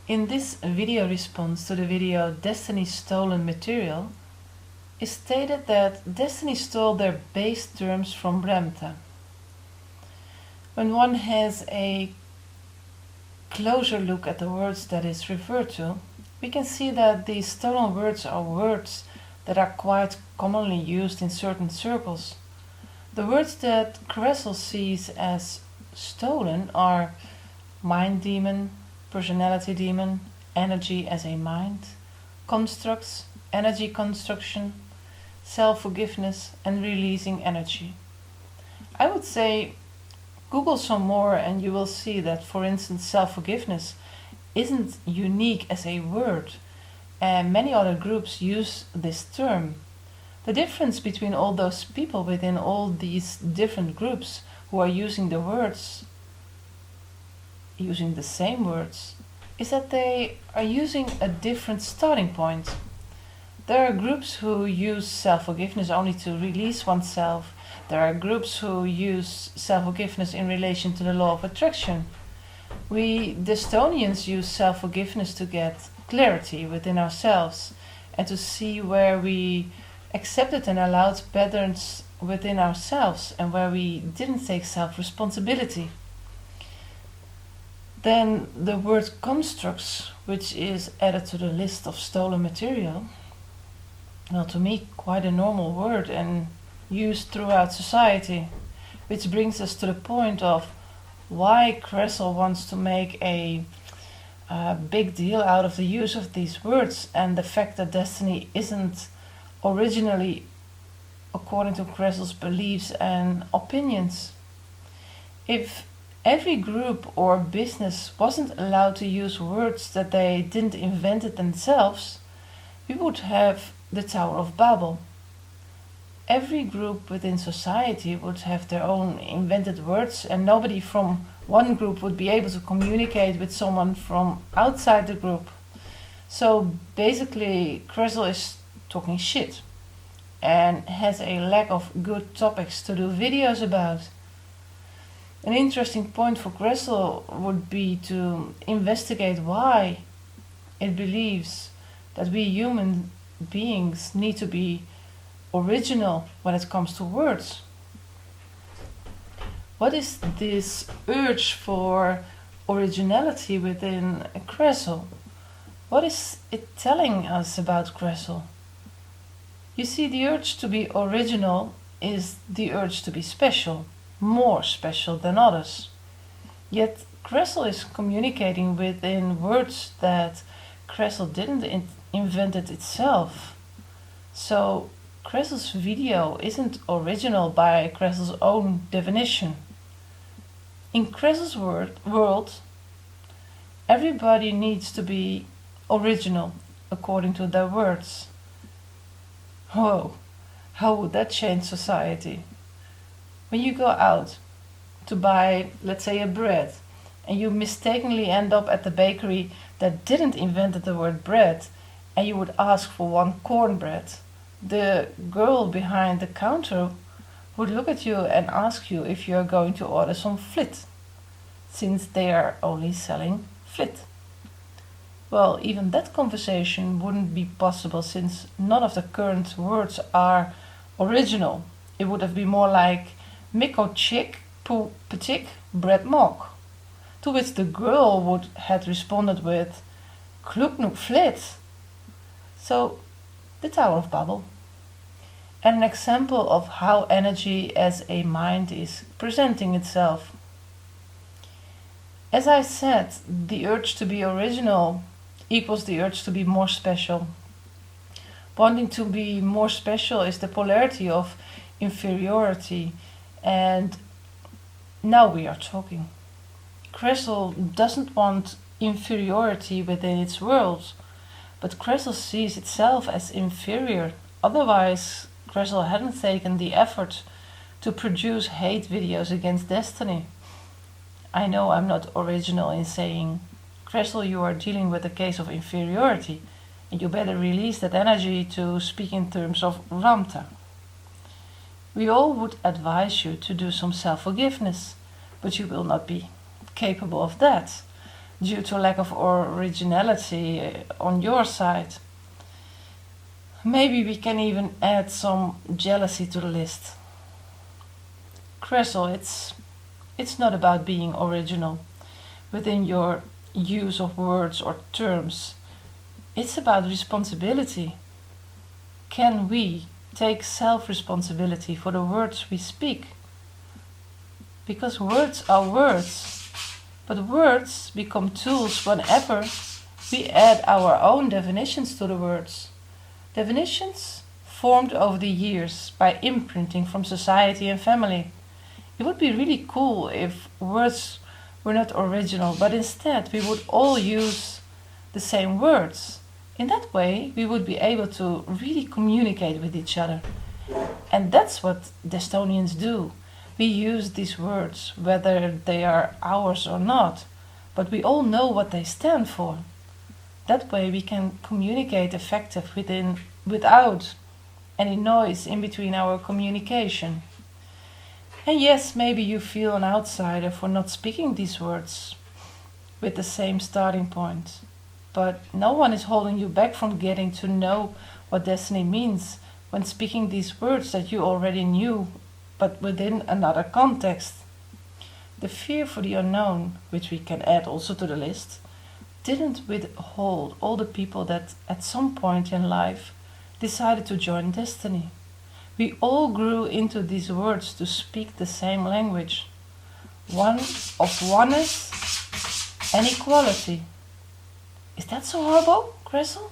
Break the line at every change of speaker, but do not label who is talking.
In this video response to the video Desteni Stolen Material, is stated that Desteni stole their base terms from Bremte. When one has a closer look at the words that is referred to, we can see that these stolen words are words that are quite commonly used in certain circles. The words that Kressel sees as stolen are mind demon, personality demon, energy as a mind, constructs, energy construction, self-forgiveness, and releasing energy. I would say Google some more and you will see that, for instance, self-forgiveness isn't unique as a word, and many other groups use this term. The difference between all those people within all these different groups who are using the words, using the same words, is that they are using a different starting point. There are groups who use self-forgiveness only to release oneself. There are groups who use self-forgiveness in relation to the law of attraction. We Destonians use self-forgiveness to get clarity within ourselves and to see where we accepted and allowed patterns within ourselves and where we didn't take self-responsibility. Then the word constructs, which is added to the list of stolen material, well, to me quite a normal word and used throughout society, which brings us to the point of why Kressel wants to make a big deal out of the use of these words and the fact that Desteni isn't originally according to Kressel's beliefs and opinions. If every group or business wasn't allowed to use words that they didn't invent it themselves, we would have the Tower of Babel. Every group within society would have their own invented words and nobody from one group would be able to communicate with someone from outside the group. So basically Kressel is talking shit and has a lack of good topics to do videos about. An interesting point for Kressel would be to investigate why it believes that we human beings need to be original when it comes to words. What is this urge for originality within Kressel? What is it telling us about Kressel? You see, the urge to be original is the urge to be special, more special than others. Yet Kressel is communicating within words that Kressel didn't invent it itself. So Kressel's video isn't original by Kressel's own definition. In Kressel's world, everybody needs to be original according to their words. Whoa, how would that change society? When you go out to buy, let's say, a bread, and you mistakenly end up at the bakery that didn't invent the word bread, and you would ask for one cornbread, the girl behind the counter would look at you and ask you if you are going to order some flit, since they are only selling flit. Well, even that conversation wouldn't be possible since none of the current words are original. It would have been more like Mikko chick, pu patik, bread mok. To which the girl would have responded with Kluknuk flit. So, the Tower of Babel. And an example of how energy as a mind is presenting itself. As I said, the urge to be original equals the urge to be more special. Wanting to be more special is the polarity of inferiority, and now we are talking. Kressel doesn't want inferiority within its world, but Kressel sees itself as inferior. Otherwise, Kressel hadn't taken the effort to produce hate videos against Desteni. I know I'm not original in saying, Kressel, you are dealing with a case of inferiority, and you better release that energy to speak in terms of Ramta. We all would advise you to do some self-forgiveness, but you will not be capable of that. due to lack of originality on your side. Maybe we can even add some jealousy to the list. Cressel, it's not about being original within your use of words or terms. It's about responsibility. Can we take self-responsibility for the words we speak? Because words are words, but words become tools whenever we add our own definitions to the words. Definitions formed over the years by imprinting from society and family. It would be really cool if words were not original, but instead we would all use the same words. In that way, we would be able to really communicate with each other. And that's what Destonians do. We use these words, whether they are ours or not, but we all know what they stand for. That way we can communicate effectively without any noise in between our communication. And yes, maybe you feel an outsider for not speaking these words with the same starting point. But no one is holding you back from getting to know what destiny means when speaking these words that you already knew, but within another context. The fear for the unknown, which we can add also to the list, didn't withhold all the people that at some point in life decided to join Destiny. We all grew into these words to speak the same language, one of oneness and equality. Is that so horrible, Cressel?